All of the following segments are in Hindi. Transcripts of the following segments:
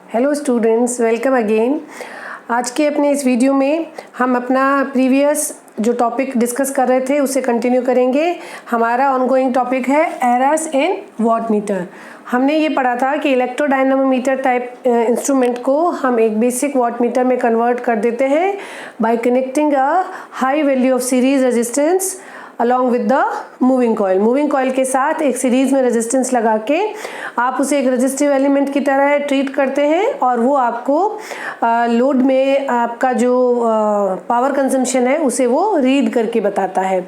Hello students, welcome again. आज के अपने इस वीडियो में हम अपना प्रीवियस जो टॉपिक डिस्कस कर रहे थे उसे कंटिन्यू करेंगे। हमारा ऑनगोइंग टॉपिक है एरर्स इन वॉटमीटर। हमने ये पढ़ा था कि इलेक्ट्रोडायनामोमीटर टाइप इंस्ट्रूमेंट को हम एक बेसिक वॉटमीटर में कन्वर्ट कर देते हैं bye connecting a high value of series resistance along with the moving coil के साथ एक सीरीज में रेजिस्टेंस लगा के आप उसे एक रेजिस्टिव एलिमेंट की तरह ट्रीट करते हैं और वो आपको लोड में आपका जो पावर कंजम्पशन है उसे वो रीड करके बताता है।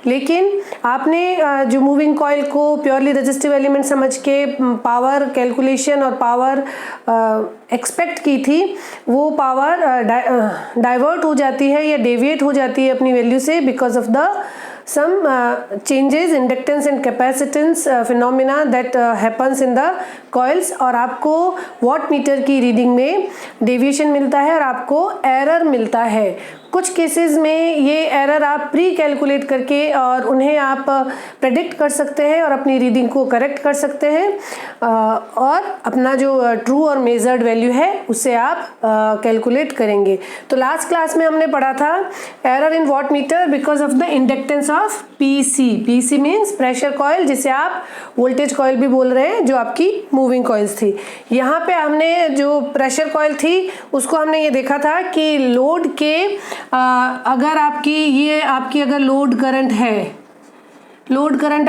लेकिन आपने जो मूविंग कॉइल को प्योरली रेजिस्टिव एलिमेंट समझ के पावर कैलकुलेशन और पावर एक्सपेक्ट की थी, वो पावर डाइवर्ट हो जाती है या डेविएट हो जाती है अपनी वैल्यू से because of the some changes inductance and capacitance phenomena that happens in the coils और आपको वॉट मीटर की रीडिंग में डेविएशन मिलता है और आपको एरर मिलता है। कुछ केसेस में ये एरर आप प्री कैलकुलेट करके और उन्हें आप प्रेडिक्ट कर सकते हैं और अपनी रीडिंग को करेक्ट कर सकते हैं और अपना जो ट्रू और मेजर्ड वैल्यू है उसे आप कैलकुलेट करेंगे। तो लास्ट क्लास में हमने पढ़ा था error in watt metre because of the inductance of PC means pressure coil, जिसे आप वोल्टेज कॉइल भी बोल रहे हैं, जो आपकी मूविंग कॉइल्स थी। यहाँ पे हमने जो प्रेशर कॉइल थी उसको हमने ये देखा था कि लोड के अगर आपकी अगर लोड करंट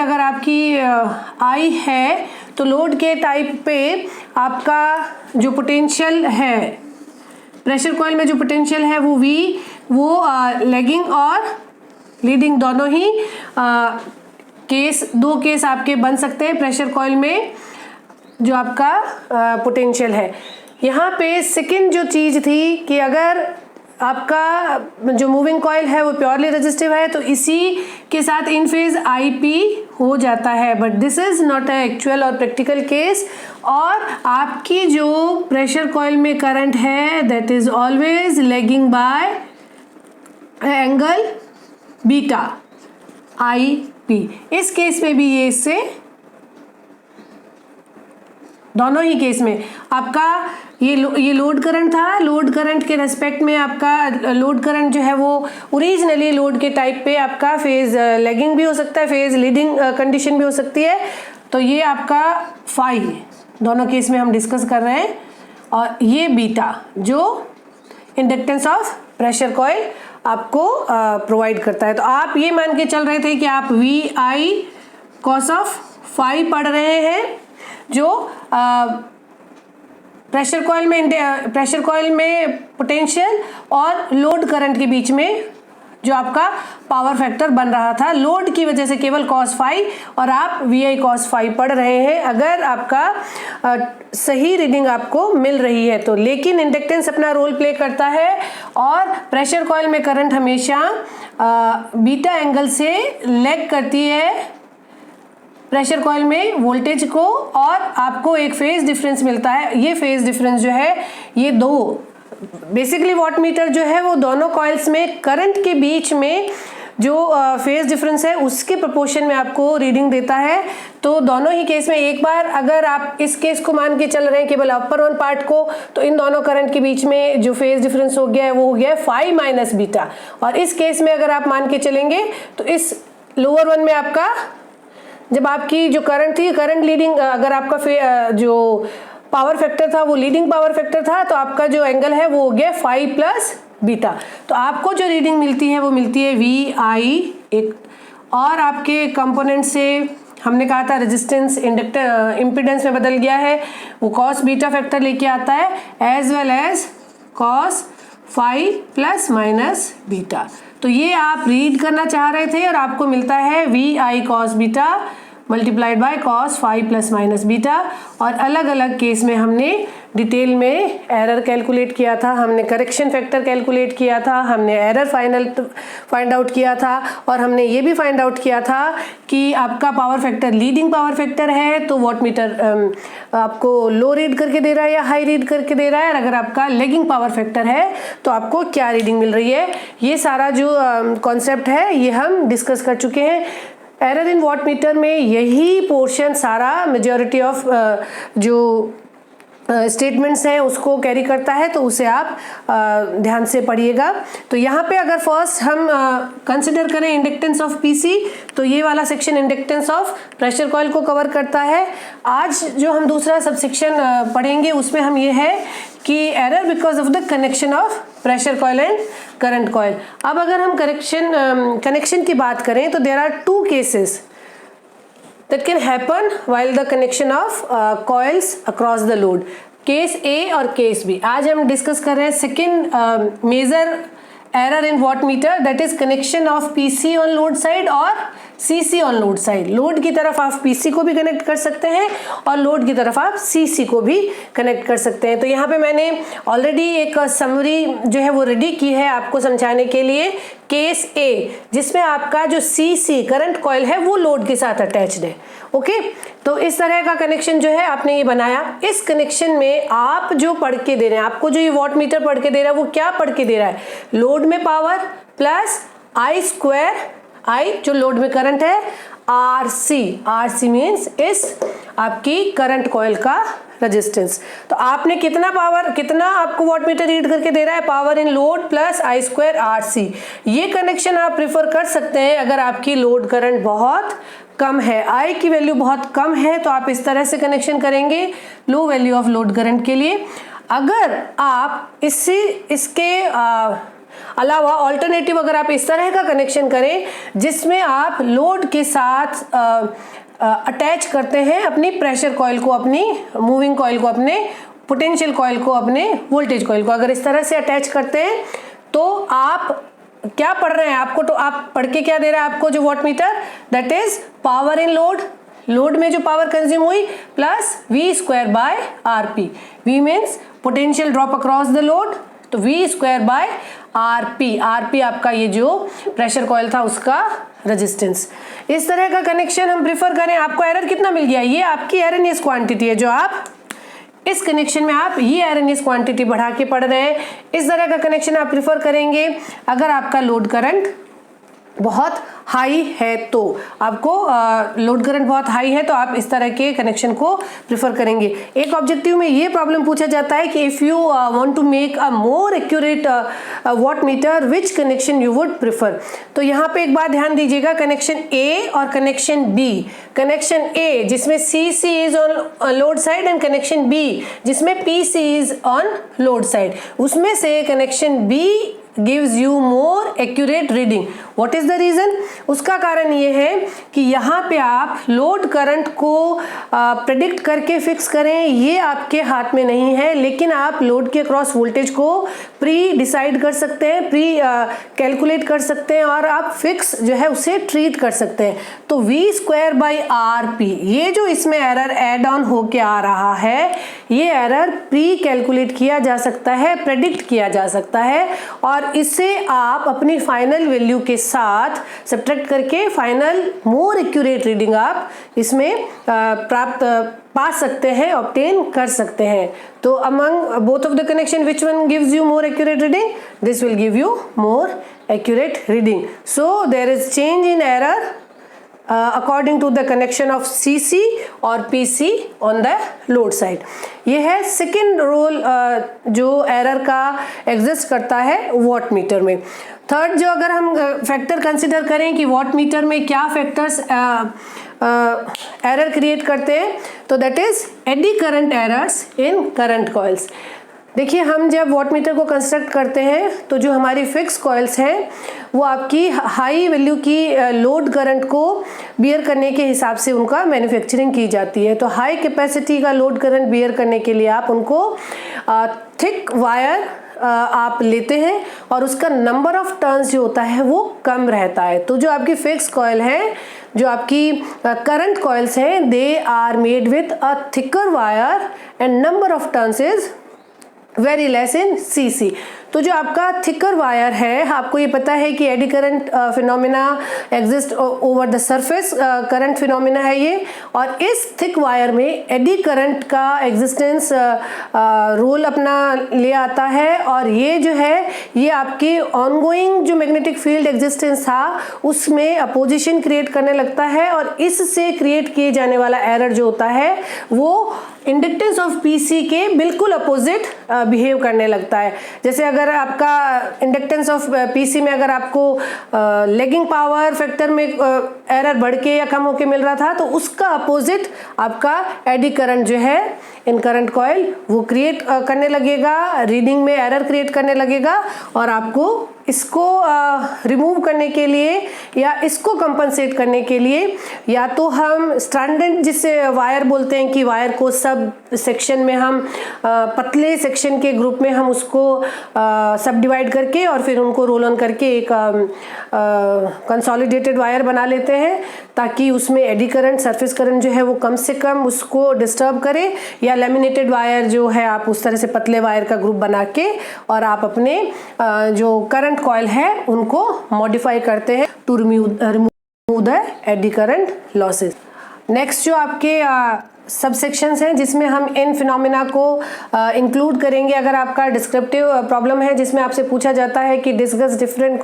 अगर आपकी आई है तो लोड के टाइप पे आपका जो पोटेंशियल है प्रेशर कॉइल में जो पोटेंशियल है वो लेगिंग और लीडिंग दोनों ही दो केस आपके बन सकते हैं प्रेशर कॉइल में जो आपका पोटेंशियल है। यहाँ पे सेकंड जो चीज़ थी कि अगर आपका जो मूविंग कॉइल है वो प्योरली रेजिस्टिव है तो इसी के साथ इन फेज आईपी हो जाता है, but this is not a actual और प्रैक्टिकल केस। और आपकी जो प्रेशर कॉइल में करंट है that is always lagging by angle beta IP. इस केस में भी ये इससे दोनों ही केस में आपका ये लोड करंट था। लोड करंट के रेस्पेक्ट में आपका लोड करंट जो है वो ओरिजिनली लोड के टाइप पे आपका फेज लेगिंग भी हो सकता है, फेज लीडिंग कंडीशन भी हो सकती है। तो ये आपका फाई दोनों केस में हम डिस्कस कर रहे हैं और ये बीटा जो इंडक्टेंस ऑफ प्रेशर कॉइल आपको प्रोवाइड करता है। तो आप ये मान के चल रहे थे कि आप V I cos of phi पढ़ रहे हैं जो प्रेशर कॉइल में पोटेंशियल और लोड करंट के बीच में जो आपका पावर फैक्टर बन रहा था लोड की वजह से केवल cos फाई और आप वी आई cos फाई पढ़ रहे हैं अगर आपका सही रीडिंग आपको मिल रही है तो। लेकिन इंडक्टेंस अपना रोल प्ले करता है और प्रेशर कॉइल में करंट हमेशा बीटा एंगल से लैग करती है प्रेशर कॉइल में वोल्टेज को और आपको एक फेज डिफरेंस मिलता है। ये फेज डिफरेंस जो है ये दो बेसिकली वॉट मीटर जो है वो दोनों कॉइल्स में करंट के बीच में जो फेज डिफरेंस है उसके प्रोपोर्शन में आपको रीडिंग देता है। तो दोनों ही केस में एक बार अगर आप इस केस को मान के चल रहे हैं केवल अपर वन पार्ट को तो इन दोनों करंट के बीच में जो फेज डिफरेंस हो गया है वो हो गया है फाई माइनस बीटा। और इस केस में अगर आप मान के चलेंगे तो इस लोअर वन में आपका जब आपकी जो करंट थी करंट लीडिंग अगर आपका जो पावर फैक्टर था वो लीडिंग पावर फैक्टर था तो आपका जो एंगल है वो हो गया फाई प्लस बीटा। तो आपको जो रीडिंग मिलती है वो मिलती है वी आई एक और आपके कंपोनेंट से हमने कहा था रेजिस्टेंस इम्पीडेंस में बदल गया है वो कॉस बीटा फैक्टर लेके आता है as well as cos phi plus minus beta. तो ये आप रीड करना चाह रहे थे और आपको मिलता है V I cos beta multiplied by cos phi plus minus beta. और अलग अलग केस में हमने डिटेल में एरर कैलकुलेट किया था, हमने करेक्शन फैक्टर कैलकुलेट किया था, हमने एरर फाइंड आउट किया था और हमने ये भी फाइंड आउट किया था कि आपका power factor leading power factor है तो वॉट मीटर आपको लो रीड करके दे रहा है या हाई रीड करके दे रहा है, और अगर आपका लेगिंग पावर फैक्टर है तो आपको क्या रीडिंग मिल रही है। ये सारा जो कॉन्सेप्ट है ये हम डिस्कस कर चुके हैं। एरर इन वॉट मीटर में यही पोर्शन सारा मेजॉरिटी ऑफ जो स्टेटमेंट्स हैं उसको कैरी करता है, तो उसे आप ध्यान से पढ़िएगा। तो यहाँ पे अगर फर्स्ट हम कंसिडर करें इंडक्टेंस ऑफ पीसी, तो ये वाला section inductance of pressure coil को कवर करता है। आज जो हम दूसरा सब सेक्शन पढ़ेंगे उसमें हम ये है कि error because of the connection of pressure coil and current coil. अब अगर हम कनेक्शन की बात करें तो there are 2 cases that can happen while the connection of coils across the load, case A और केस B। आज हम डिस्कस कर रहे हैं second major error in watt meter, that is connection of PC on load side और CC on load side. Load की तरफ आप PC को भी कनेक्ट कर सकते हैं और लोड की तरफ आप CC को भी कनेक्ट कर सकते हैं। तो यहाँ पे मैंने ऑलरेडी एक समरी जो है वो रेडी की है आपको समझाने के लिए। केस A जिसमें आपका जो CC करंट कॉइल है वो लोड के साथ अटैच्ड है। ओके, तो इस तरह का कनेक्शन जो है आपने ये बनाया। इस कनेक्शन में आप जो पढ़ के दे रहे हैं, आपको जो ये वॉट मीटर पढ़ के दे रहा है वो क्या पढ़ के दे रहा है, लोड में पावर प्लस I² I जो लोड में करंट है, RC मीन्स इस आपकी करंट कॉइल का रेजिस्टेंस। तो आपने कितना पावर, कितना आपको वॉट मीटर रीड करके दे रहा है, power in load plus I² RC। ये कनेक्शन आप प्रिफर कर सकते हैं अगर आपकी लोड करंट बहुत कम है, I की वैल्यू बहुत कम है, तो आप इस तरह से कनेक्शन करेंगे low value of load current के लिए। अगर आप इसके अलावा ऑल्टरनेटिव अगर आप इस तरह का कनेक्शन करें जिसमें आप लोड के साथ अटैच करते हैं अपनी प्रेशर कॉइल को, अपनी मूविंग कॉइल को, अपने पोटेंशियल कॉइल को, अपने वोल्टेज कॉइल को, अगर इस तरह से अटैच करते हैं तो आप क्या पढ़ रहे हैं, आपको तो आप पढ़ के क्या दे रहा है आपको जो watt meter, that is power in load, load में जो पावर कंज्यूम हुई plus V² by RP। V means potential drop across the load, तो V² बाय RP आपका ये जो प्रेशर कॉइल था उसका रेजिस्टेंस। इस तरह का कनेक्शन हम प्रिफर करें। आपको एरर कितना मिल गया, ये आपकी एररनेस क्वांटिटी है जो आप इस कनेक्शन में आप ये एररनेस क्वांटिटी बढ़ा के पढ़ रहे हैं। इस तरह का कनेक्शन आप प्रिफर करेंगे अगर आपका लोड करंट बहुत हाई है, तो आपको लोड करंट बहुत हाई है तो आप इस तरह के कनेक्शन को प्रिफर करेंगे। एक ऑब्जेक्टिव में ये प्रॉब्लम पूछा जाता है कि if you want to make a more accurate watt meter which connection you would prefer. तो यहाँ पे एक बात ध्यान दीजिएगा, कनेक्शन A और कनेक्शन B। कनेक्शन A जिसमें CC is on load side and connection B जिसमें PC is on load side, उसमें से connection B gives you more accurate reading. What is the reason? उसका कारण ये है कि यहाँ पे आप लोड करंट को प्रेडिक्ट करके फिक्स करें, ये आपके हाथ में नहीं है, लेकिन आप लोड के अक्रॉस वोल्टेज को प्री डिसाइड कर सकते हैं, प्री कैलकुलेट कर सकते हैं और आप फिक्स जो है उसे ट्रीट कर सकते हैं। तो V² बाई RP ये जो इसमें एरर एड ऑन होके आ रहा है, ये एरर प्री कैलकुलेट किया जा सकता है, प्रेडिक्ट किया जा सकता है और इसे आप अपनी फाइनल वैल्यू के साथ सब्ट्रैक्ट करके फाइनल मोर एक्यूरेट रीडिंग आप इसमें पा सकते हैं, ऑब्टेन कर सकते हैं। तो among both of the connection which one gives you more accurate reading, this will give you more accurate reading. So there is change in error according to the connection of CC और PC on the load side. ये है सेकेंड रोल जो एरर का एग्जिस्ट करता है वॉट मीटर में। थर्ड जो अगर हम फैक्टर कंसिडर करें कि वॉट मीटर में क्या फैक्टर्स एरर क्रिएट करते हैं, तो that is eddy current errors in current coils. देखिए, हम जब वॉट मीटर को कंस्ट्रक्ट करते हैं तो जो हमारी फिक्स कॉइल्स हैं वो आपकी हाई वैल्यू की लोड करंट को बियर करने के हिसाब से उनका मैन्युफैक्चरिंग की जाती है। तो हाई कैपेसिटी का लोड करंट बियर करने के लिए आप उनको थिक वायर आप लेते हैं और उसका नंबर ऑफ टर्न्स जो होता है वो कम रहता है। तो जो आपकी फिक्स कॉइल है, जो आपकी करंट कॉइल्स हैं, they are made with a thicker wire and number of turns is very less in CC। तो जो आपका थिकर वायर है, आपको ये पता है कि eddy current phenomena exist over the surface current phenomena है ये, और इस थिक वायर में एडी करंट का एग्जिस्टेंस रोल अपना ले आता है और ये जो है ये आपकी ऑनगोइंग जो मैग्नेटिक फील्ड एग्जिस्टेंस था उसमें अपोजिशन क्रिएट करने लगता है और इससे क्रिएट किए जाने वाला एरर जो होता है वो इंडक्टेंस ऑफ पीसी के बिल्कुल अपोजिट बिहेव करने लगता है। जैसे अगर आपका इंडक्टेंस ऑफ पीसी में अगर आपको लैगिंग पावर फैक्टर में एरर बढ़ के या कम होके मिल रहा था, तो उसका अपोजिट आपका एडी करंट जो है इन करंट कॉइल वो क्रिएट करने लगेगा, रीडिंग में एरर क्रिएट करने लगेगा, और आपको इसको रिमूव करने के लिए या इसको कंपनसेट करने के लिए या तो हम स्ट्रैंडेड जिसे वायर बोलते हैं कि वायर को सब सेक्शन में हम पतले सेक्शन के ग्रुप में हम उसको सब डिवाइड करके और फिर उनको रोल ऑन करके एक कंसोलिडेटेड वायर बना लेते हैं, ताकि उसमें एडी करंट, सरफेस करंट जो है वो कम से कम उसको डिस्टर्ब करे। या लेमिनेटेड वायर जो है आप उस तरह से पतले वायर का ग्रुप बना के और आप अपने जो करंट कॉइल है उनको मॉडिफाई करते हैं to remove the eddy current losses. Next जो आपके सब सेक्शंस हैं जिसमें हम इन फिनोमिना को इंक्लूड करेंगे। अगर आपका डिस्क्रिप्टिव प्रॉब्लम है जिसमें आपसे पूछा जाता है कि discuss different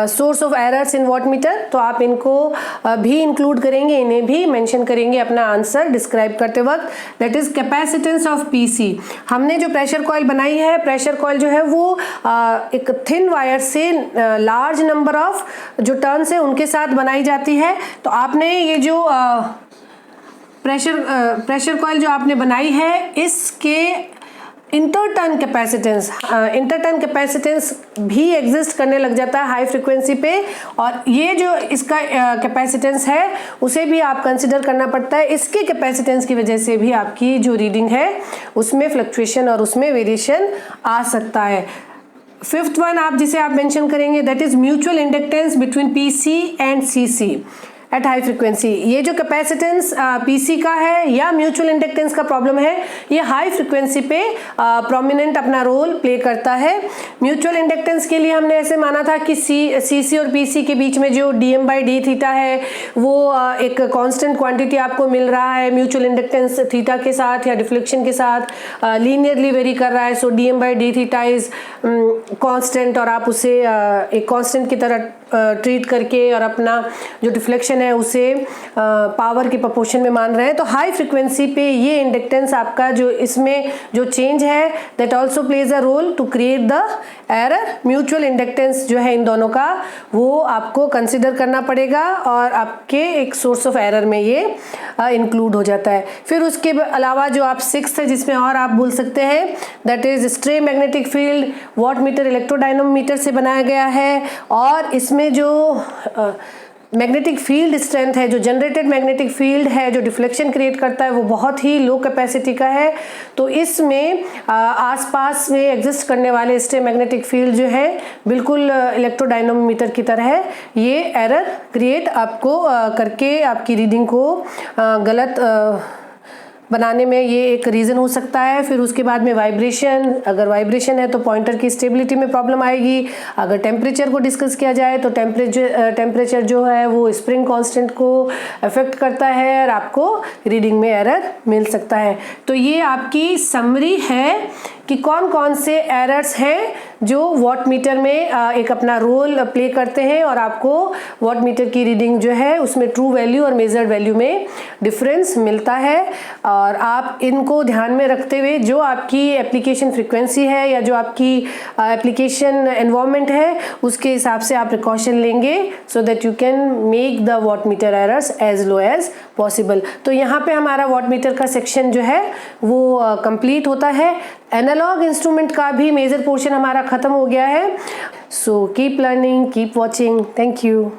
source of errors in wattmeter, तो आप इनको भी इंक्लूड करेंगे, इन्हें भी मेंशन करेंगे अपना आंसर डिस्क्राइब करते वक्त। That is capacitance of PC. हमने जो प्रेशर कॉइल बनाई है, प्रेशर कॉइल जो है वो एक थिन वायर से लार्ज नंबर ऑफ जो टर्न्स है उनके साथ बनाई जाती है। तो आपने ये जो प्रेशर कॉइल जो आपने बनाई है इसके इंटरटर्न कैपेसिटेंस भी एग्जिस्ट करने लग जाता है हाई फ्रीक्वेंसी पे, और ये जो इसका कैपेसिटेंस है उसे भी आप कंसिडर करना पड़ता है। इसके कैपेसिटेंस की वजह से भी आपकी जो रीडिंग है उसमें फ्लक्चुएशन और उसमें वेरिएशन आ सकता है। फिफ्थ वन आप जिसे आप मेंशन करेंगे that is mutual inductance between PC and CC at high frequency. ये जो कैपेसिटेंस पीसी का है या म्यूचुअल इंडक्टेंस का प्रॉब्लम है, ये हाई फ्रीक्वेंसी पे प्रोमिनेंट अपना रोल प्ले करता है। म्यूचुअल इंडक्टेंस के लिए हमने ऐसे माना था कि सीसी और पीसी के बीच में जो dm/d थीटा है वो एक कांस्टेंट क्वांटिटी आपको मिल रहा है। म्यूचुअल इंडक्टेंस थीटा के साथ या डिफ्लेक्शन के साथ लीनियरली वेरी कर रहा है, सो dm/d थीटा इज कांस्टेंट, और आप उसे एक कांस्टेंट की तरह ट्रीट करके और अपना जो डिफ्लेक्शन है उसे पावर के प्रोपोर्शन में मान रहे हैं। तो हाई फ्रीक्वेंसी पे ये इंडक्टेंस आपका जो इसमें जो चेंज है that also plays a role to create the error. Mutual inductance जो है इन दोनों का वो आपको कंसिडर करना पड़ेगा और आपके एक सोर्स ऑफ एरर में ये इंक्लूड हो जाता है। फिर उसके अलावा जो आप सिक्स्थ है जिसमें और आप बोल सकते हैं that is stray magnetic field wattmeter electrodynamometer से बनाया गया है, और इसमें जो मैग्नेटिक फील्ड स्ट्रेंथ है, जो जनरेटेड मैग्नेटिक फील्ड है जो डिफ्लेक्शन क्रिएट करता है, वो बहुत ही लो कैपेसिटी का है। तो इसमें आसपास में एग्जिस्ट करने वाले स्ट्रे मैग्नेटिक फील्ड जो है बिल्कुल इलेक्ट्रोडायनोमीटर की तरह है। ये एरर क्रिएट आपको करके आपकी रीडिंग को गलत बनाने में ये एक रीज़न हो सकता है। फिर उसके बाद में वाइब्रेशन, अगर वाइब्रेशन है तो पॉइंटर की स्टेबिलिटी में प्रॉब्लम आएगी। अगर टेम्परेचर को डिस्कस किया जाए तो टेम्परेचर जो है वो स्प्रिंग कांस्टेंट को अफेक्ट करता है और आपको रीडिंग में एरर मिल सकता है। तो ये आपकी समरी है कि कौन कौन से एरर्स हैं जो वॉटमीटर में एक अपना रोल प्ले करते हैं और आपको वॉटमीटर की रीडिंग जो है उसमें ट्रू वैल्यू और मेजर्ड वैल्यू में डिफरेंस मिलता है। और आप इनको ध्यान में रखते हुए जो आपकी एप्लीकेशन फ्रीक्वेंसी है या जो आपकी एप्लीकेशन एनवायरनमेंट है उसके हिसाब से आप प्रिकॉशन लेंगे so that you can make the wattmeter errors as low as possible. तो यहाँ पे हमारा वॉटमीटर का सेक्शन जो है वो कंप्लीट होता है। एनालॉग इंस्ट्रूमेंट का भी मेजर पोर्शन हमारा खत्म हो गया है। So keep learning, keep watching. Thank you.